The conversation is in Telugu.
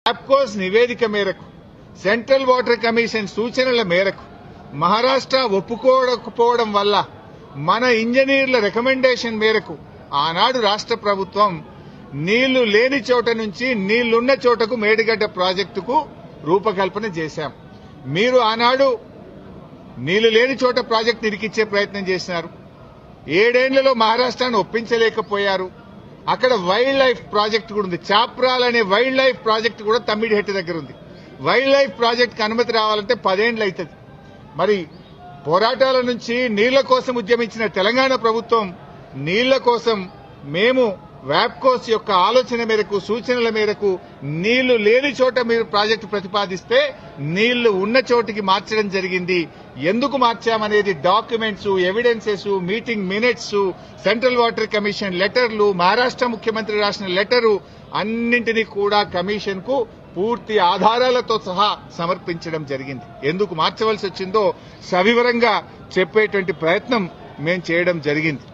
వ్యాప్కోస్ నివేదిక మేరకు సెంట్రల్ వాటర్ కమిషన్ సూచనల మేరకు మహారాష్ట్ర ఒప్పుకోకపోవడం వల్ల మన ఇంజనీర్ల రికమెండేషన్ మేరకు ఆనాడు రాష్ట్ర ప్రభుత్వం నీళ్లు లేని చోట నుంచి నీళ్లున్న చోటకు మేడిగడ్డ ప్రాజెక్టుకు రూపకల్పన చేశాం. మీరు ఆనాడు నీళ్లు లేని చోట ప్రాజెక్టు ఇరికిచ్చే ప్రయత్నం చేసినారు. 7 ఏళ్లలో మహారాష్ట్రాన్ని ఒప్పించలేకపోయారు. అక్కడ వైల్డ్ లైఫ్ ప్రాజెక్టు కూడా ఉంది. చాప్రాల్ అనే వైల్డ్ లైఫ్ ప్రాజెక్టు కూడా తమ్మిడిహెట్టి దగ్గర ఉంది. వైల్డ్ లైఫ్ ప్రాజెక్టుకు అనుమతి రావాలంటే 10 ఏళ్లు అవుతుంది. మరి పోరాటాల నుంచి నీళ్ల కోసం ఉద్యమించిన తెలంగాణ ప్రభుత్వం నీళ్ల కోసం మేము వ్యాప్కోస్ యొక్క ఆలోచన మేరకు సూచనల మేరకు నీళ్లు లేని చోట మీరు ప్రాజెక్టు ప్రతిపాదిస్తే నీళ్లు ఉన్న చోటికి మార్చడం జరిగింది. ఎందుకు మార్చామనేది documents, evidences, meeting minutes, central water commission లెటర్లు, మహారాష్ట్ర ముఖ్యమంత్రి రాసిన లెటరు అన్నింటినీ కూడా కమిషన్ కు పూర్తి ఆధారాలతో సహా సమర్పించడం జరిగింది. ఎందుకు మార్చవలసి వచ్చిందో సవివరంగా చెప్పేటువంటి ప్రయత్నం మేం చేయడం జరిగింది.